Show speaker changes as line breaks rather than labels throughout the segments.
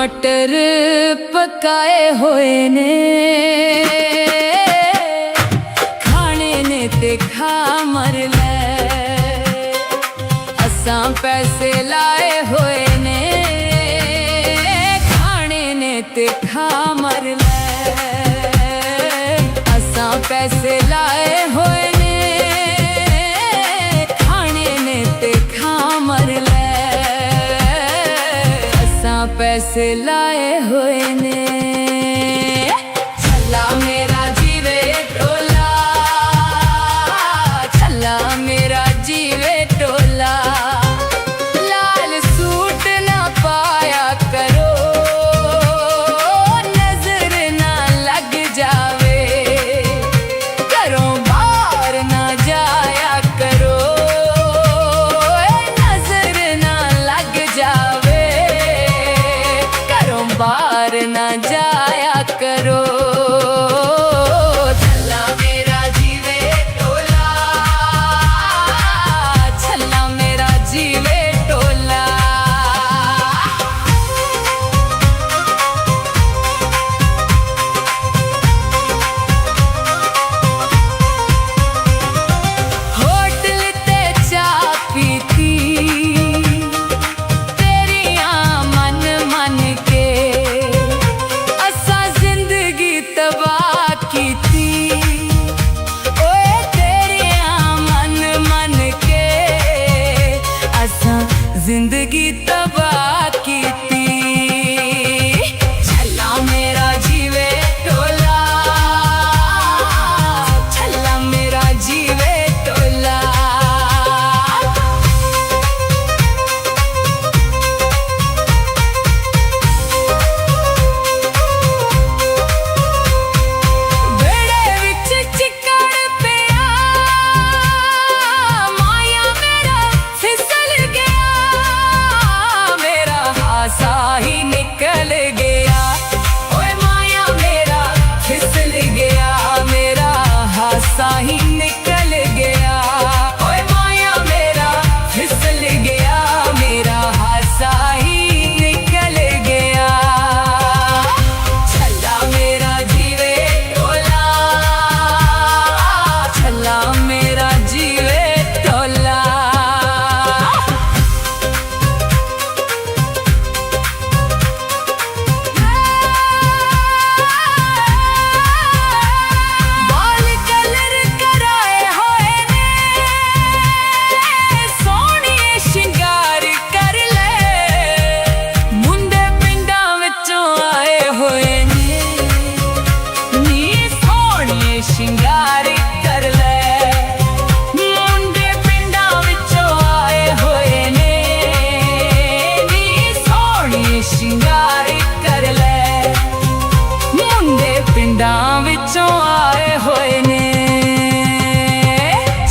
मटर पकाए होए ने खाने ने ते खा मर ले। असां पैसे लाए होए ने खाने ने ते खा मर ले। असां पैसे लाए होए ने खाने ने ते खा मर ले। पैसे लाए हुए ने छल्ला मेरा जीवे टोला, छल्ला मेरा जीवे टोला। लाल सूट ना पाया करो नजर ना लग जावे, घरों बाहर ना जाया करो नजर ना लग जावे, बाहर ना जाया करो। छल्ला मेरा जीवे टोला, छल्ला मेरा जीवे टोला। होटल ते चाह पीती जिंदगी तबाह की थी। छल्ला मेरा जीवे टोला, छल्ला मेरा जीवे टोला। बेड़े विच चिक्कड़ पिया माया मेरा फिसल गया, हासा ही निकल गया। ओए माया मेरा फिसल गया, मेरा हासा ही निकल गया। ओए माया मेरा फिसल गया, मेरा हासा ही निकल गया। छल्ला मेरा जीवे टोला, छल्ला मेरा जीवे टोला। शिंगार कर ले मुंडे पिंडां विचों आए होए ने, नी सोहणे शिंगार कर ले मुंडे पिंडां विचों आए होए ने।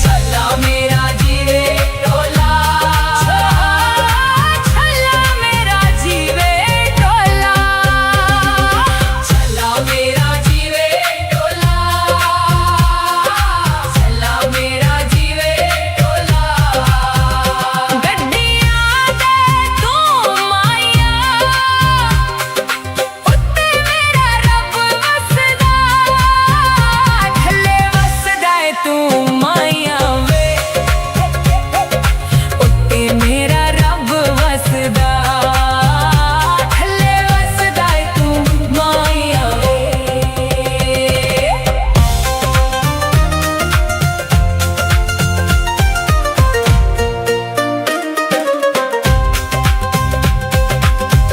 छल्ला मेरा जीवे टोला, छल्ला मेरा जीवे टोला, छल्ला मेरा जीवे टोला, छल्ला मेरा जीवे टोला। गड्डियां दे तू माया उत्ते मेरा रब वसदा, थल्ले वसदा है तू माया वे, उत्ते मेरा रब वसदा, थल्ले वसदा है तू माया वे।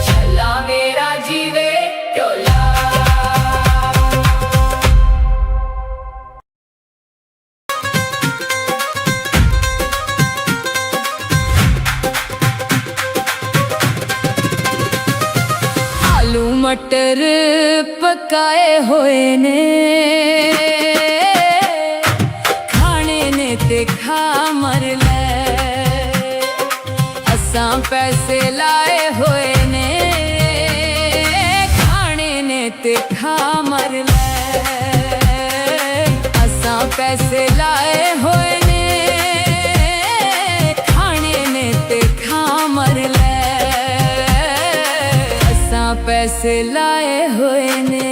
छल्ला मेरा जीवे टोला। आलू मटर पकाए होए ने खाने ने ते खा मर ले। असां पैसे लाए होए ने खाने ने ते खा मर ले। असां पैसे लाए होए ने खाने ने ते खा मर ले। असां पैसे लाए हुए ने।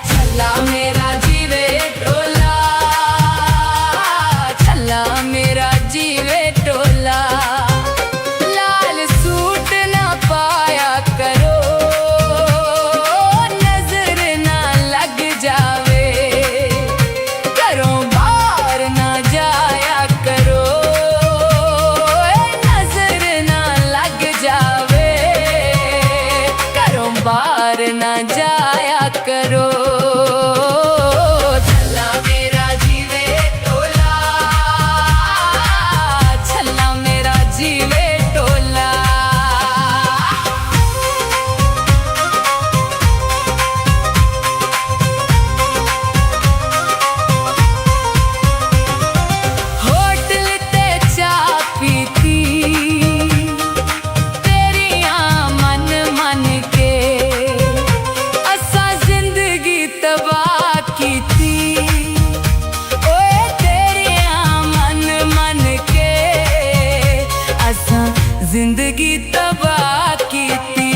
छल्ला मेरा जीवे टोला, छल्ला मेरा जीवे टोला। लाल सूट ना पाया करो, नजर ना लग जावे। घरों बाहर ना जाया करो, नजर ना लग जावे। घरों बाहर ना जाया करो। छल्ला मेरा जीवे टोला, छल्ला मेरा जीवे टोला। होटल ते चाह पीती तेरियां मन मन के, असा जिंदगी तबाह कीती। ओए तेरियां मन मन के, असा जिंदगी तबाह कीती।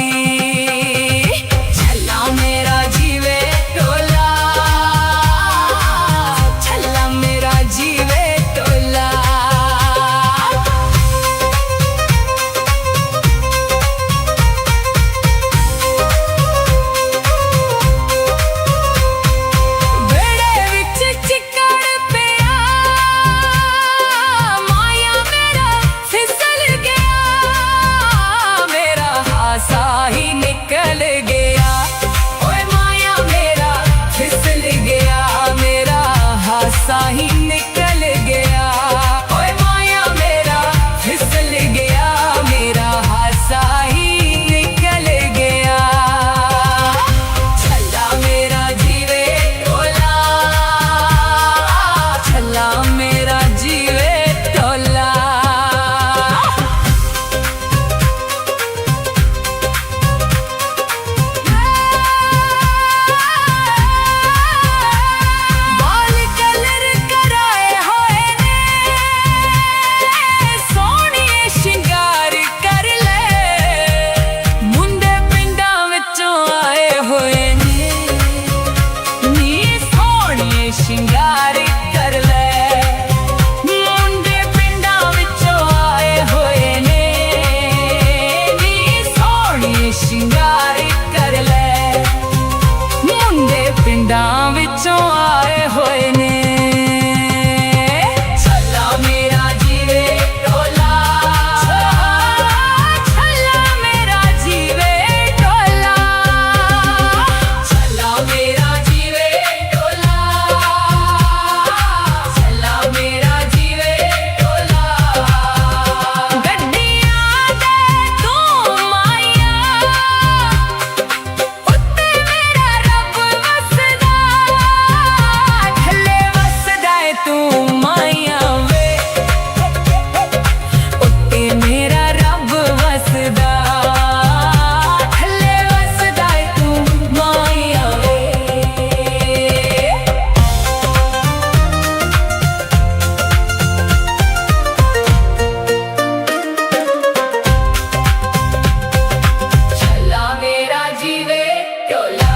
छल्ला मेरा जीवे टोला, छल्ला मेरा जीवे टोला। बेड़े विच चिक्कड़ पिया, माया मेरा फिसल गया। मेरा हासा ही निकल गया, ओए माया मेरा फिसल गया। मेरा हासा ही निकल गया, ओए माया मेरा फिसल गया। मेरा हासा ही निकल गया। छल्ला मेरा जीवे टोला, छल्ला मेरा जीवे टोला। बाल कलर कराए होए ने, सोहणिए शिंगार कर ले। मुंडे पिंडां विचों आए होए ने, नी सोहणिए शिंगार कर ले। मुंडे पिंडां विचों आए होए ने, नी सोहणिए शिंगार कर ले। मुंडे पिंडां विचों आए होए ने। छल्ला मेरा जीवे टोला, छल्ला मेरा जीवे टोला। छल्ला मेरा जीवे टोला, छल्ला मेरा जीवे टोला। गड्डियां दे तू माया, उत्ते मेरा रब वसदा। थल्ले वसदा है तू माया वे, उत्ते मेरा रब वसदा। थल्ले वसदा है तू माया वे। छल्ला मेरा जीवे टोला।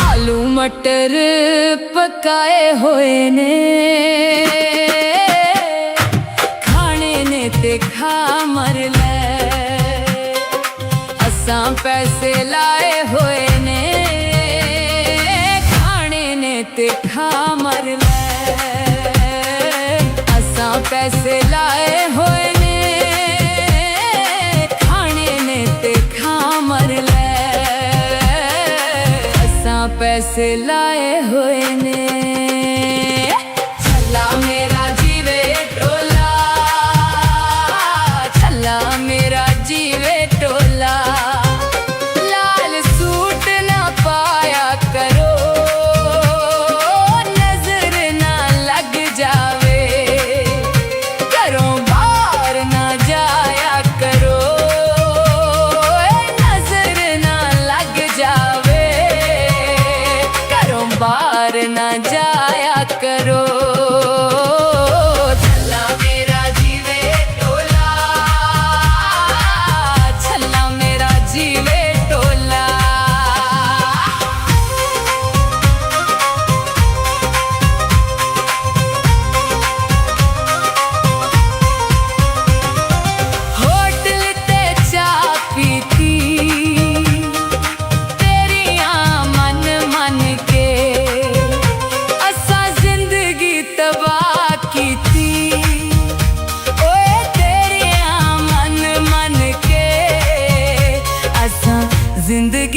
आलू मटर पकाए होए ने, खाने ने ते खा मर ले। असां पैसे लाए होए ने, खाने ने ते खा मर ले। असां पैसे लाए होए ने, खाने ने ते खा मर ले। असां पैसे लाए हुए ने। छल्ला मेरा जीवे टोला, छल्ला मेरा जीवे टोला। लाल सूट ना पाया करो, नजर ना लग जावे। घरों बाहर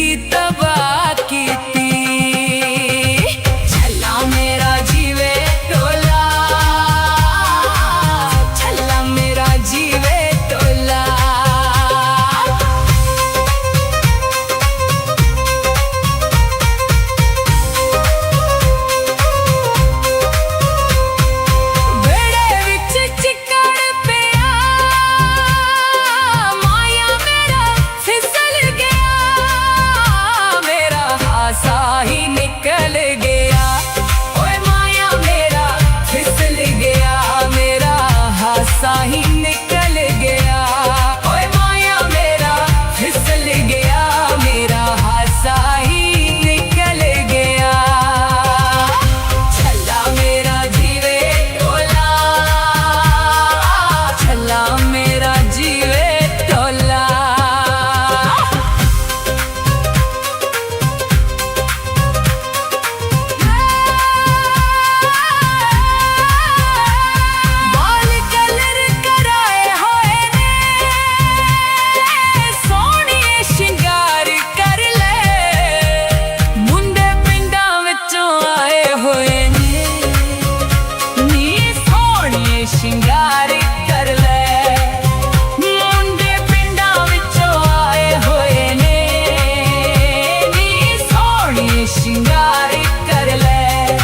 जिंदगी तबाह कीती। छल्ला मेरा जीवे टोला, छल्ला मेरा जीवे टोला। साही निकल गया, ओए माया मेरा फिसल गया, मेरा हासा ही निकल गया। छल्ला मेरा जीवे टोला, छल्ला मेरा जीवे टोला। ਸ਼ਿੰਗਾਰ ਕਰ ਲੈ, ਮੁੰਡੇ ਪਿੰਡਾਂ ਵਿੱਚੋਂ ਆਏ ਹੋਏ ਨੇ, ਨੀ ਸੋਹਣੇ ਸ਼ਿੰਗਾਰ ਕਰ ਲੈ,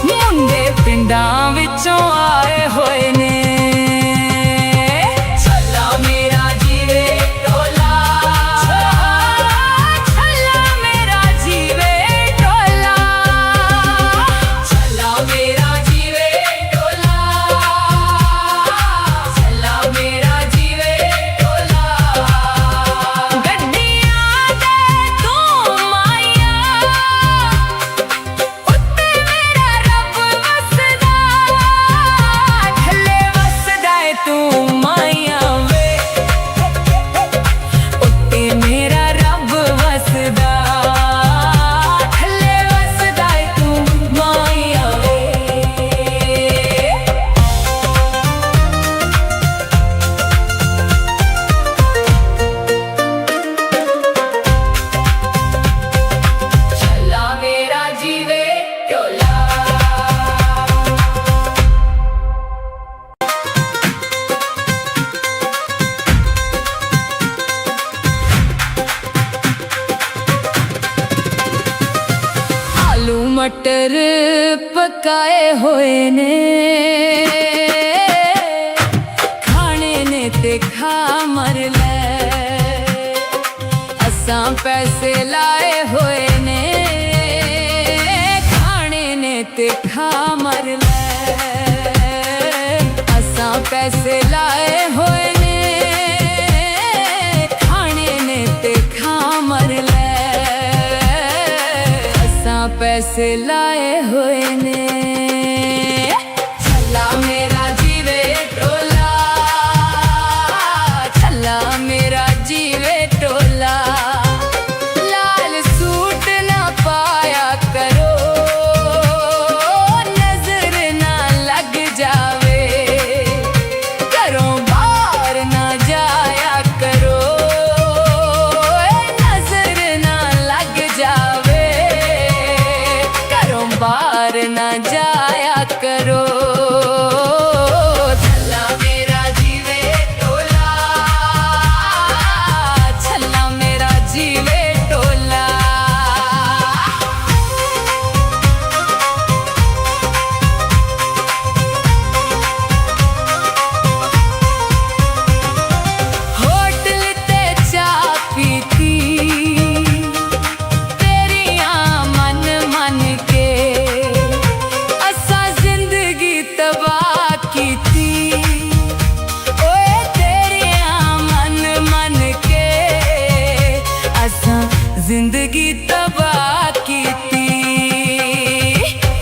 ਮੁੰਡੇ ਪਿੰਡਾਂ ਵਿੱਚੋਂ ਆਏ ਹੋਏ ਨੇ। ਛੱਲਾ ਮੇਰਾ ਜੀਵੇ ਟੋਲਾ, ਛੱਲਾ ਮੇਰਾ ਜੀਵੇ ਟੋਲਾ, ਛੱਲਾ ਮੇਰਾ मटर पकाए होए ने, खाने ने ते खा मर ले। असां पैसे लाए होए ने, खाने ने ते खा मर ले। असां पैसे लाए होए ने, खाने ने ते खा मर ले। पैसे लाए हुए ने। छल्ला मेरा जीवे टोला, छल्ला मेरा जीवे टोला। लाल सूट ना पाया करो, नजर ना लग जावे, घरों बाहर ना जाया करो, नजर ना लग जावे, बाहर न जाया करो। छल्ला मेरा जीवे टोला, छल्ला मेरा जीवे टोला। होटल ते चाह पीती, जिंदगी तबाह कीती।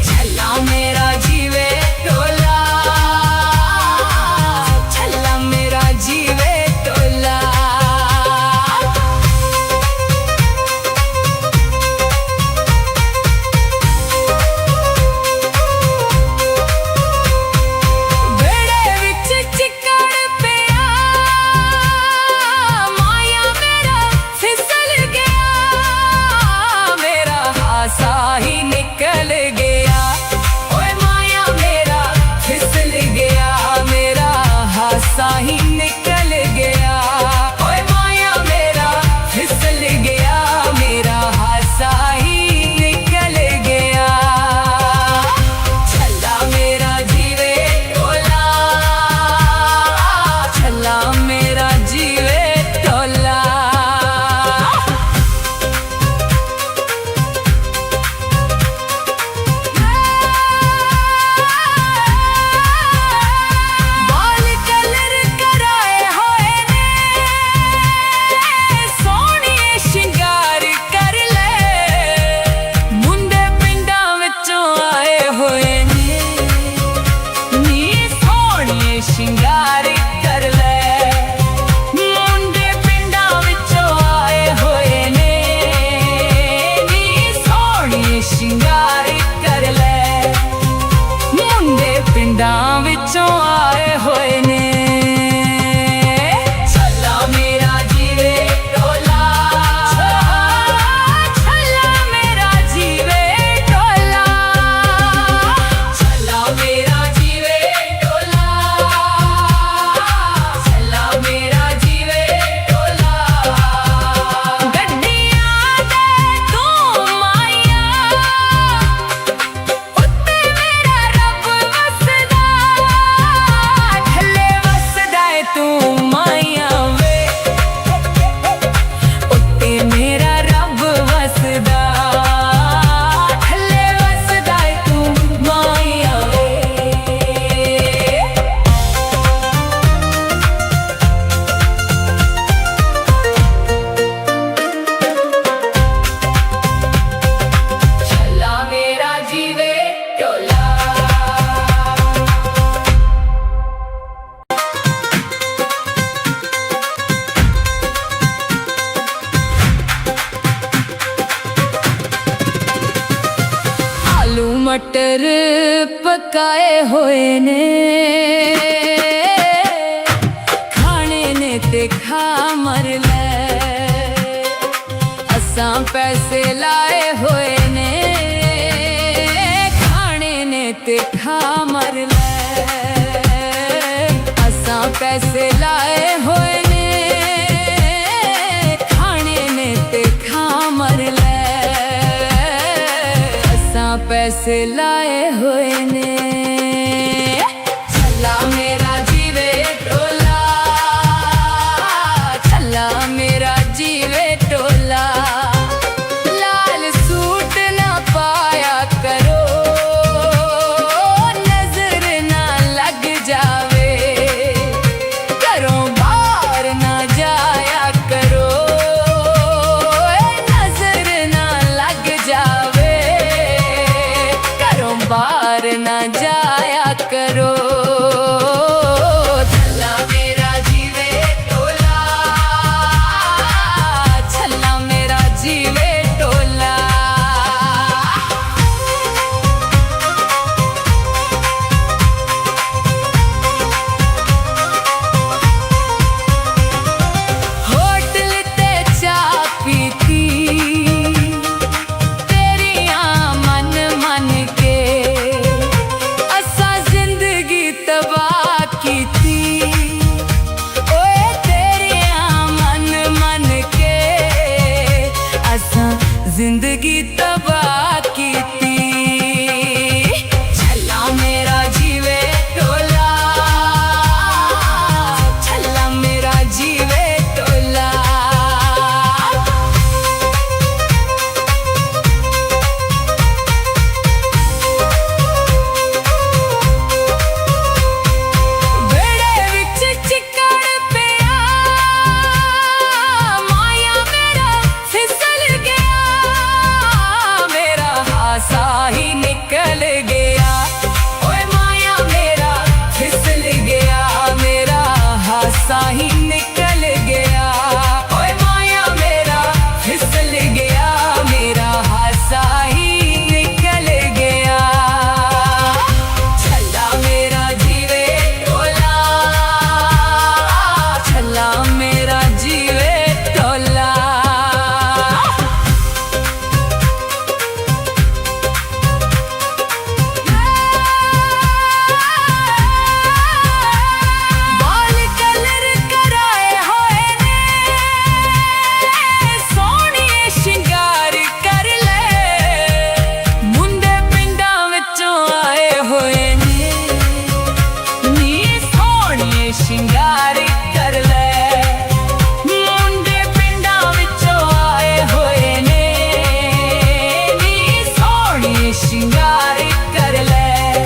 छल्ला मेरा जीवे टोला, छल्ला मेरा जीवे टोला। बेड़ा ਸ਼ਿੰਗਾਰ ਕਰ ਲੈ। ਮੁੰਡੇ ਪਿੰਡਾਂ ਵਿੱਚੋਂ ਆਏ ਹੋਏ ਨੇ ਨੀ ਸੋਹਣੇ ਸ਼ਿੰਗਾਰ ਕਰ ਲੈ। ਮੁੰਡੇ ਪਿੰਡਾਂ ਵਿੱਚੋਂ ਆਏ ਹੋਏ ਨੇ। मटर पकाए होए ने खाने ने ते खा मर ले। असां पैसे लाए होए ने खाने ने ते खा मर ले। असां पैसे लाए होए ने खाने ने ते खा मर ले। पैसे लाए हुए ने। छल्ला मेरा जीवे टोला, छल्ला मेरा जीवे टोला। लाल सूट ना पाया करो नजर ना लग जावे। घरों बाहर ना जाया करो नजर ना लग जावे। बाहर न जाया करो। छल्ला मेरा जीवे टोला, छल्ला मेरा जीवे टोला। होटल ते चाह पीती तेरियां मन मन के। जिंदगी तबाह की थी। छल्ला मेरा जीवे टोला, छल्ला मेरा जीवे टोला। बेड़े विच चिक्कड़ पिया माया मेरा फिसल गया। हासा ही निकल गया ओए माया मेरा फिसल गया। मेरा हासा ही निकल गया ओए माया मेरा फिसल गया। मेरा हासा ही निकल गया। छल्ला मेरा जीवे टोला, छल्ला मेरा जीवे टोला। ਸ਼ਿੰਗਾਰ ਕਰ ਲੈ। ਮੁੰਡੇ ਪਿੰਡਾਂ ਵਿੱਚੋਂ ਆਏ ਹੋਏ ਨੇ ਨੀ ਸੋਹਣੇ ਸ਼ਿੰਗਾਰ ਕਰ ਲੈ।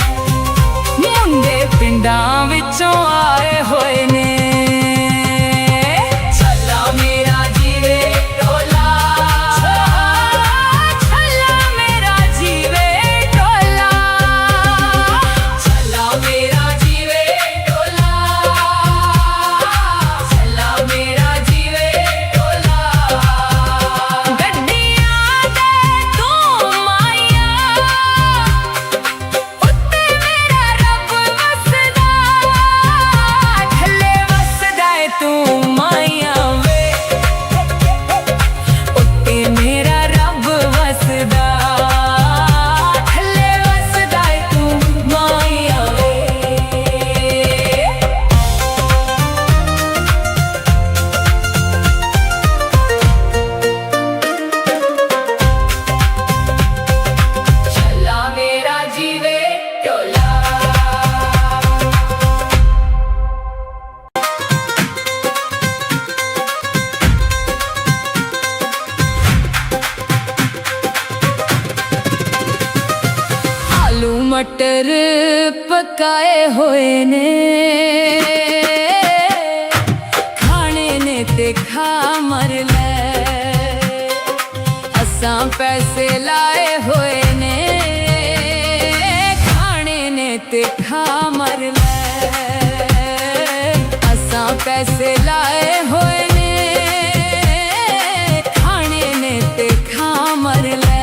ਮੁੰਡੇ ਪਿੰਡਾਂ ਵਿੱਚੋਂ ਆਏ ਹੋਏ ਨੇ। मटर पकाए होए ने खाने ने ते खा मर ले असां पैसे लाए होए ने खाने ने ते खा मर ले असां पैसे लाए होए ने खाने ने ते खा मर ले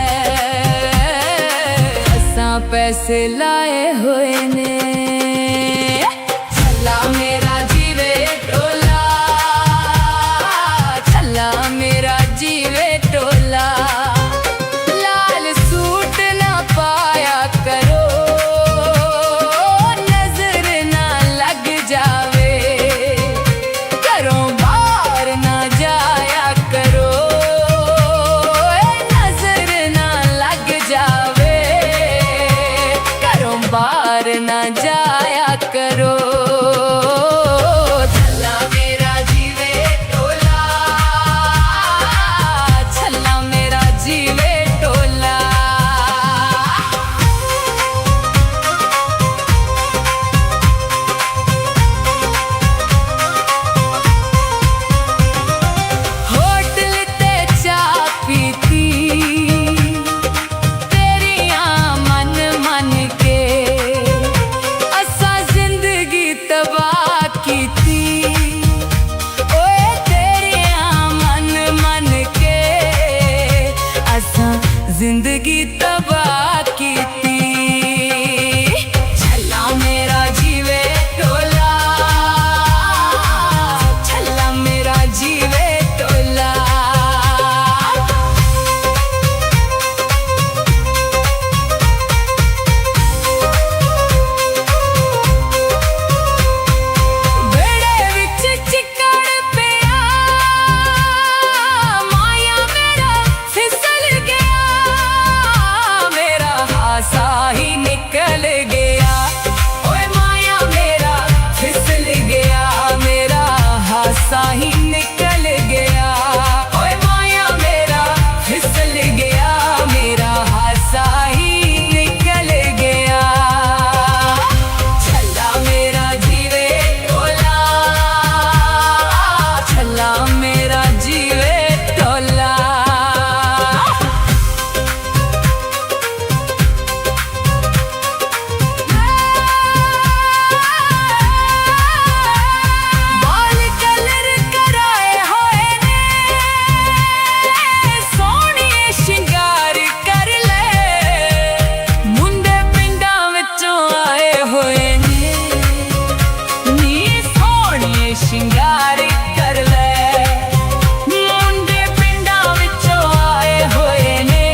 असां पैसे लाए होए ने छल्ला मेरा जीवे टोला छल्ला मेरा जीवे टोला लाल सूट ना पाया करो नजर ना लग जावे घरों बाहर ना जाया करो नजर ना लग जावे घरों बाहर ना जाया करो छल्ला मेरा जीवे टोला छल्ला मेरा जीवे टोला होटल ते चाह पीती तेरियां मन मन के असां जिंदगी तबाह कीती ओए तेरियां मन मन के असां जिंदगी तबाह कीती छल्ला मेरा जीवे टोला छल्ला मेरा जीवे टोला बेड़े विच चिक्कड़ पिया माया मेरा फिसल गया मेरा हासा ही निकल गया ओए माया मेरा फिसल गया मेरा हासा ही निकल गया ओए माया मेरा फिसल गया मेरा हासा ही निकल गया छल्ला मेरा जीवे टोला छल्ला मेरा जीवे टोला बाल कलर कराए होए ने सोहणिए शिंगार कर ले मुंडे पिंडां विचों आए होए ने नी सोहणिए शिंगार कर ले मुंडे पिंडां विचों आए होए ने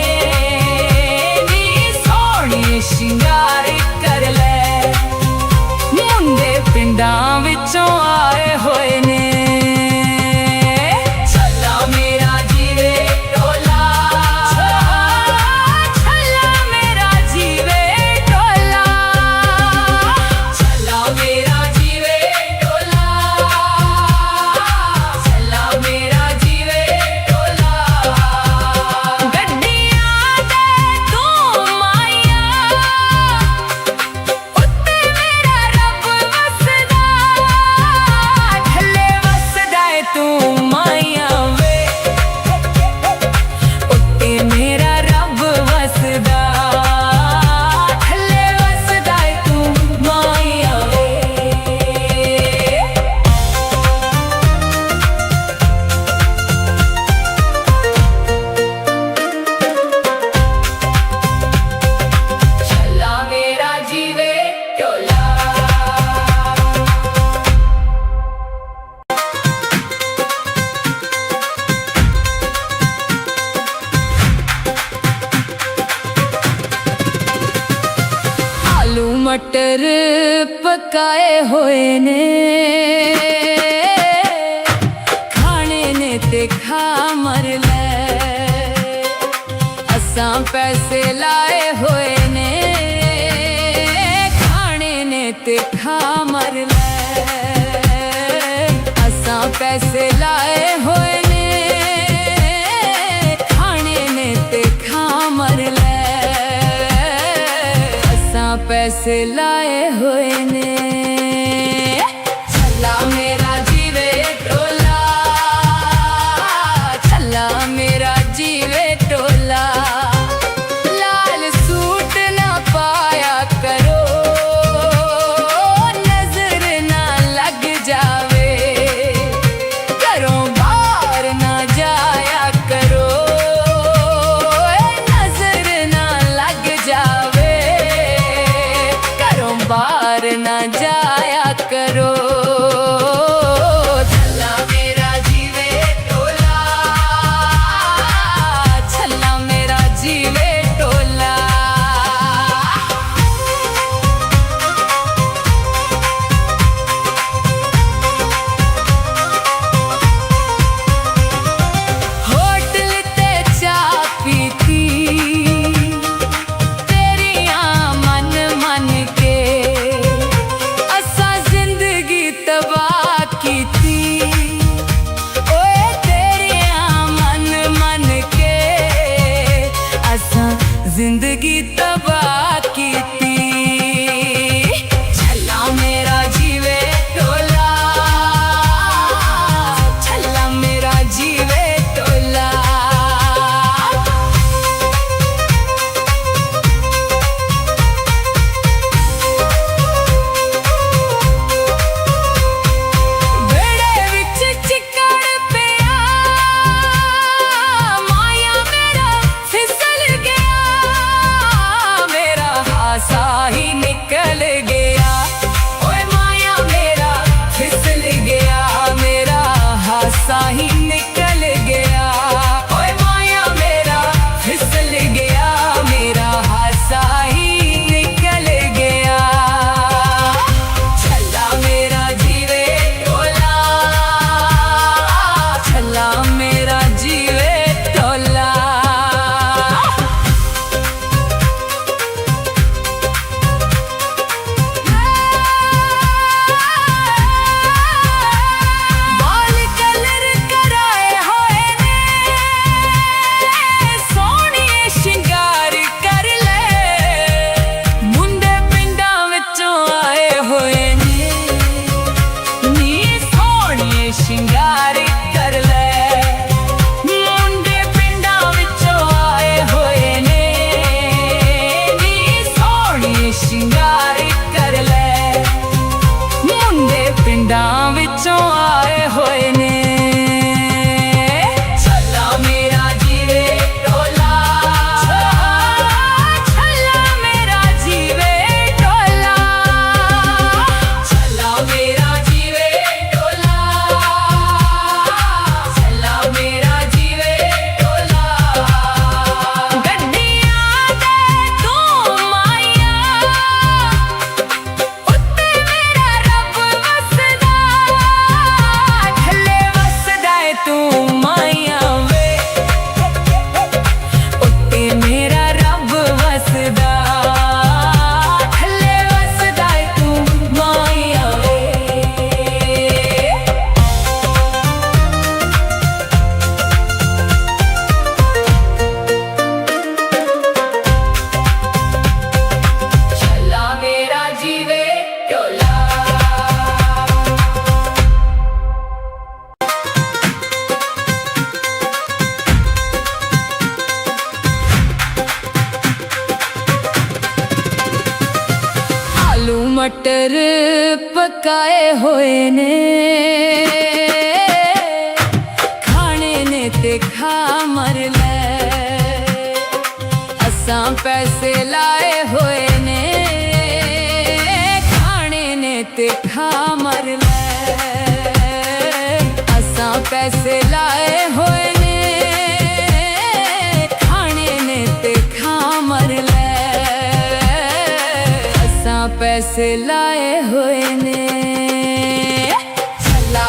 नी सोहणिए शिंगार कर ले मुंडे पिंडां विचों आए होए ने छल्ला मेरा जीवे टोला छल्ला मेरा जीवे टोला छल्ला मेरा जीवे टोला छल्ला मेरा जीवे टोला गड्डियां दे तू माया उत्ते मेरा रब वसदा थल्ले वसदा है तू माया वे उत्ते मेरा रब वसदा थल्ले वसदा है तू माया वे छल्ला मेरा जीवे टोला आलू मटर पकाए होए ने खाने ने ते खा मर ले असां पैसे लाए होए ने खाने ने ते खा मर ले असां पैसे लाए होए ने खाने ने ते खा मर ले पैसे तबाह कीती ओए तेरियां मन मन के असां जिंदगी तबाह कीती छल्ला मेरा जीवे टोला छल्ला मेरा जीवे टोला ही निकल गया ओए माया मेरा फिसल गया मेरा हासा ही निकल गया छल्ला मेरा जीवे टोला छल्ला मेरा जीवे टोला ਸ਼ਿੰਗਾਰ ਕਰ ਲੈ ਮੁੰਡੇ ਪਿੰਡਾਂ ਵਿੱਚੋਂ ਆਏ ਹੋਏ ਨੇ ਨੀ ਸੋਹਣੇ ਸ਼ਿੰਗਾਰ ਕਰ ਲੈ ਮੁੰਡੇ ਪਿੰਡਾਂ ਵਿੱਚੋਂ ਆਏ ਹੋਏ ਨੇ ਛੱਲਾ ਮੇਰਾ ਜੀਵੇ ਟੋਲਾ ਛੱਲਾ ਮੇਰਾ ਜੀਵੇ ਟੋਲਾ ਛੱਲਾ ਮੇਰਾ ਜੀਵੇ मटर पकाए होए ने खाने ने ते खा मर ले असां पैसे लाए होए ने खाने ने ते खा मर ले असां पैसे लाए होए ने खाने ने ते खा मर ले पैसे लाए हुए ने छल्ला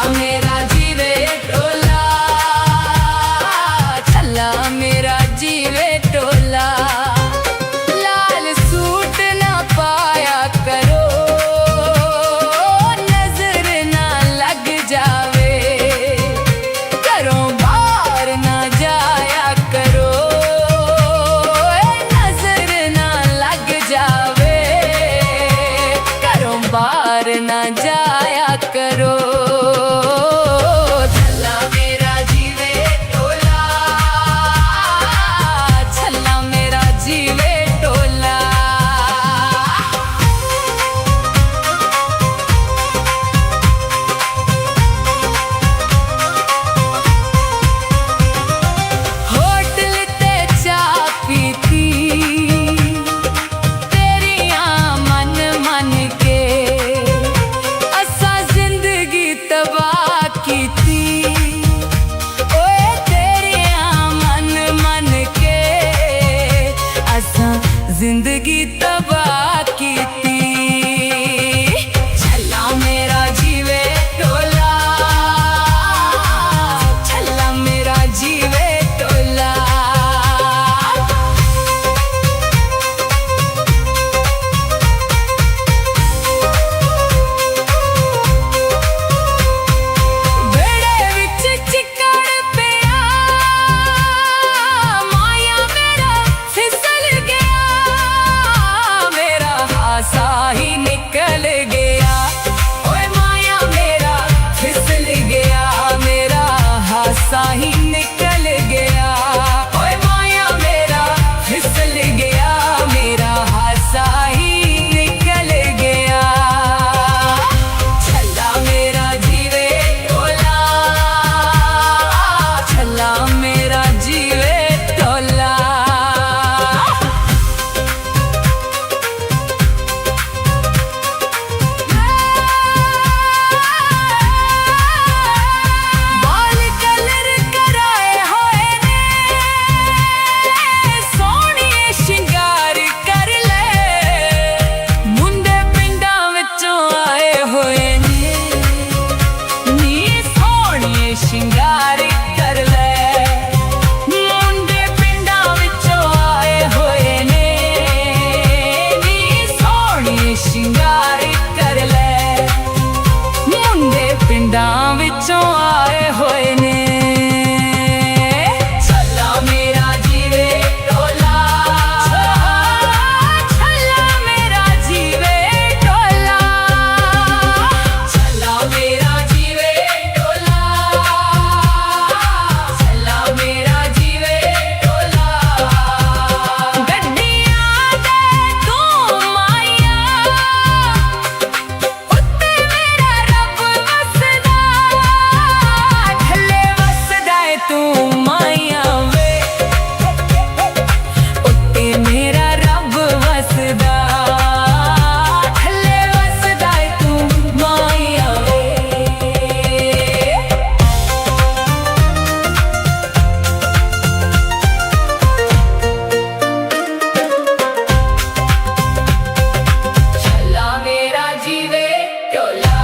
चों आए होए ने। छल्ला मेरा जीवे टोला, छल्ला मेरा जीवे टोला, छल्ला मेरा जीवे टोला, छल्ला मेरा जीवे टोला। गड्डियां दे तू माइया, उत्ते मेरा रब वसदा, थल्ले वसदा है तू माइया वे, उत्ते मेरा रब वसदा, थल्ले वसदा है तू माइया वे। छल्ला मेरा जीवे टोला।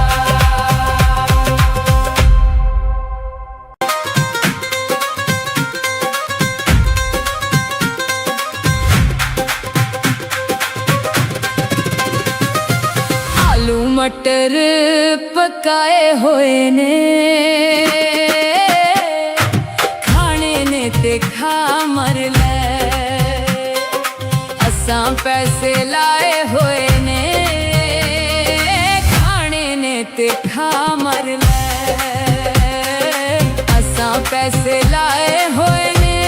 आलू मटर पकाए होए ने, खाने ने ते खा मर ले, असां पैसे लाए होए ने, खाने ने ते खा मर ले, असां पैसे लाए होए ने,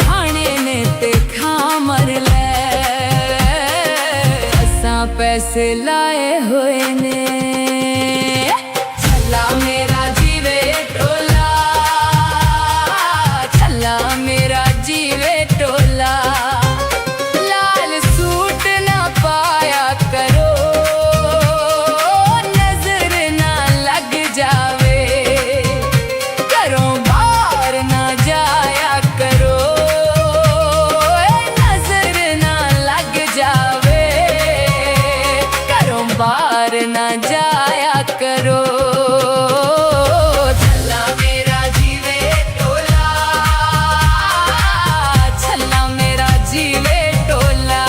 खाने ने ते खा मर ले, असां पैसे लाए होए ने। छल्ला मेरा जीवे टोला, छल्ला मेरा जीवे टोला, लाल सूट ना पाया करो, नजर ना लग जावे, घरों बाहर ना जाया करो, नजर ना लग जावे, घरों बाहर ना जाया करो। छल्ला मेरा जीवे टोला, छल्ला मेरा जीवे टोला।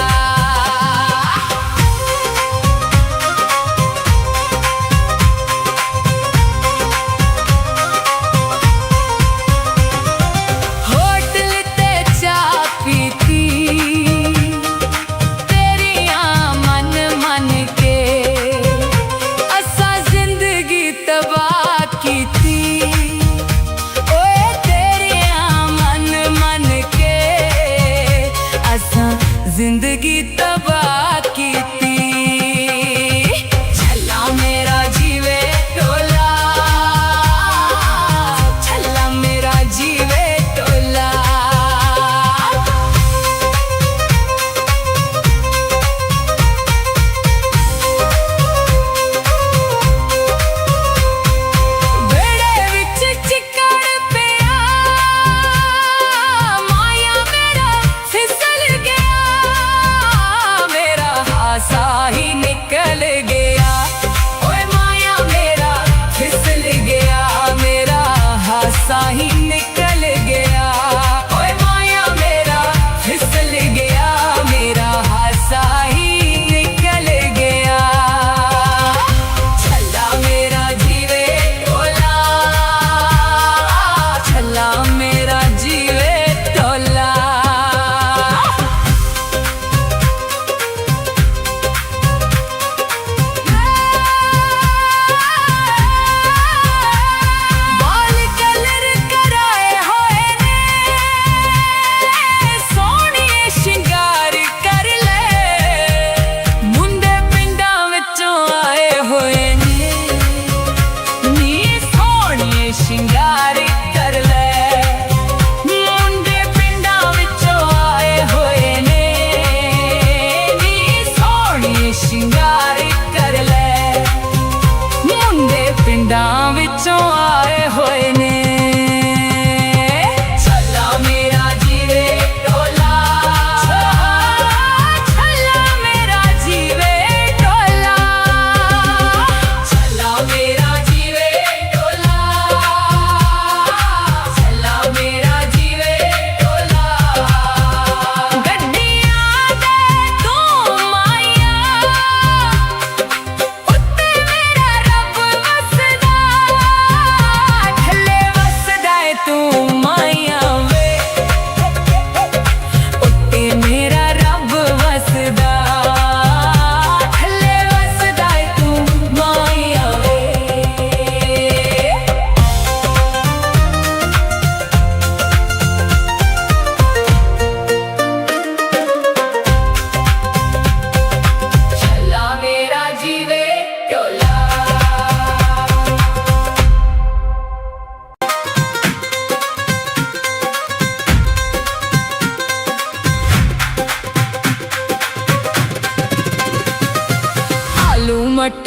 होटल ते चाह पीती, तेरियां मन मन के, असा जिंदगी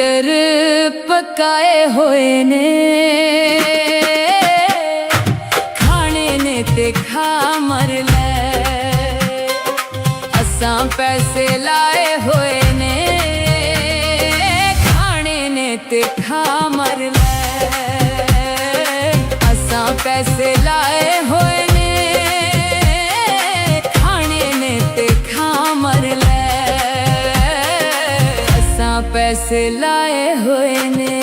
ਮਟਰ ਪਕਾਏ ਹੋਏ ਨੇ, ਖਾਣੇ ਨੇ ਤੇ ਖਾ ਮਰ ਲੈ। ਅਸਾਂ ਪੈਸੇ ਲਾਏ ਹੋਏ ਨੇ, ਖਾਣੇ ਨੇ ਤੇ ਖਾ ਮਰ ਲੈ। ਅਸਾਂ ਪੈਸੇ ਲਾਏ ਹੋਏ ਨੇ, ਖਾਣੇ ਨੇ ਤੇ ਖਾ ਮਰ ਲੈ। ਪੈਸੇ ਲਾਏ ਹੋਏ ਨੇ।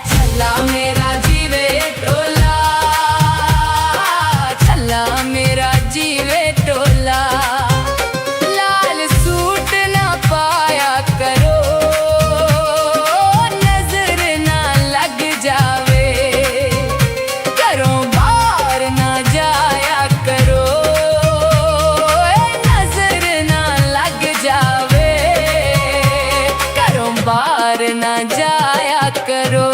ਛੱਲਾ ਮੇਰਾ ਜੀਵੇ ਟੋਲਾ, ਛੱਲਾ ਮੇਰਾ ਜੀਵੇ ਟੋਲਾ। ਲਾਲ ਸੂਟ ਨਾ ਪਾਇਆ ਕਰੋ, ਨਜ਼ਰ ਨਾ ਲੱਗ ਜਾਵੇ। ਘਰੋਂ ਬਾਹਰ ਨਾ ਜਾਇਆ ਕਰੋ, ਨਜ਼ਰ ਨਾ ਲੱਗ ਜਾਵੇ। ਬਾਹਰ ਨਾ ਜਾਇਆ ਕਰੋ।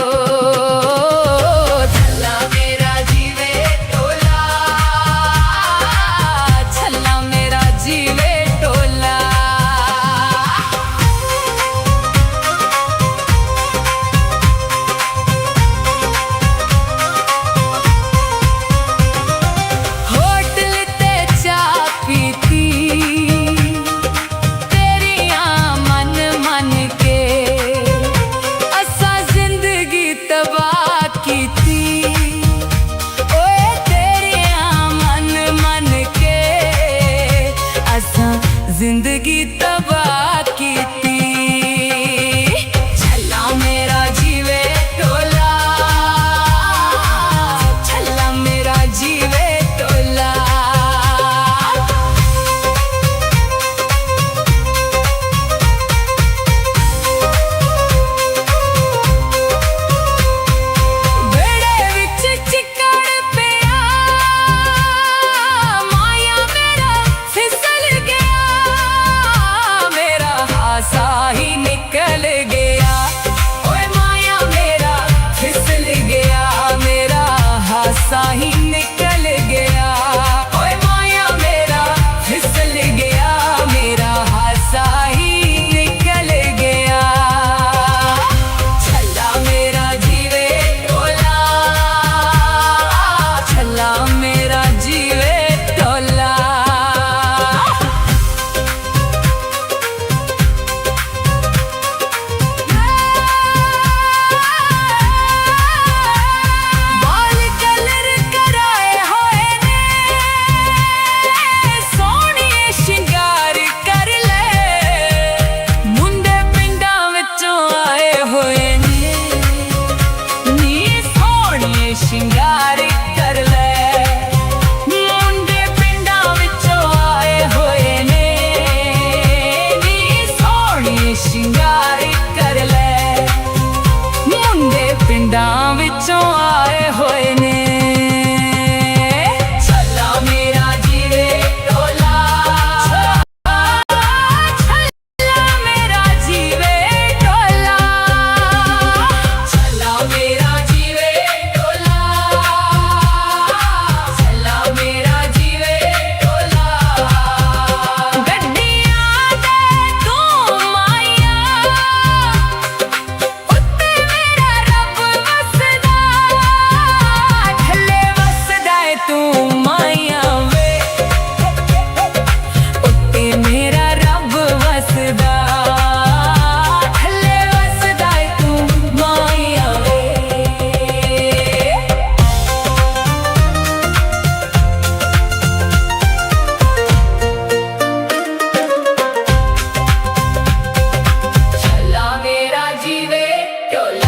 ਛੱਲਾ ਮੇਰਾ ਜੀਵੇ ਟੋਲਾ, ਛੱਲਾ ਮੇਰਾ ਜੀਵੇ ਟੋਲਾ। ਹੋਟਲ ਤੇ ਚਾਹ ਪੀਤੀ, ਜ਼ਿੰਦਗੀ ਤਬਾਹ ਕੀਤੀ। ਛੱਲਾ ਮੇਰਾ ਜੀਵੇ ਟੋਲਾ, ਛੱਲਾ ਮੇਰਾ ਜੀਵੇ ਟੋਲਾ। ਵਿਹੜੇ ਵਿੱਚ ਚਿੱਕੜ ਪਿਆ, ਮਾਇਆ ਮੇਰਾ ਫਿਸਲ ਗਿਆ। ਸਾਹੀ ਨਿਕਲ ਗਿਆ, ਓਏ ਮਾਇਆ ਮੇਰਾ ਫਿਸਲ ਗਿਆ। ਮੇਰਾ ਹਾਸਾ ਹੀ ਨਿਕਲ ਗਿਆ, ਓਏ ਮਾਇਆ ਮੇਰਾ ਫਿਸਲ ਗਿਆ। ਮੇਰਾ ਹਾਸਾ ਹੀ ਨਿਕਲ ਗਿਆ। ਛੱਲਾ ਮੇਰਾ ਜੀਵੇ ਟੋਲਾ, ਛੱਲਾ ਮੇਰਾ ਜੀਵੇ ਟੋਲਾ। ਸ਼ਿੰਗਾਰ ਕਰ ਲੈ, ਮੁੰਡੇ ਪਿੰਡਾਂ ਵਿੱਚੋਂ ਆਏ ਹੋਏ ਨੇ। ਨੀ ਸੋਹਣੇ ਸ਼ਿੰਗਾਰ ਕਰ ਲੈ, ਮੁੰਡੇ ਪਿੰਡਾਂ ਵਿੱਚੋਂ ਆਏ ਹੋਏ ਨੇ। ਛੱਲਾ ਮੇਰਾ ਜੀਵੇ ਟੋਲਾ, ਛੱਲਾ ਮੇਰਾ ਜੀਵੇ ਟੋਲਾ। ਛੱਲਾ ਮੇਰਾ Your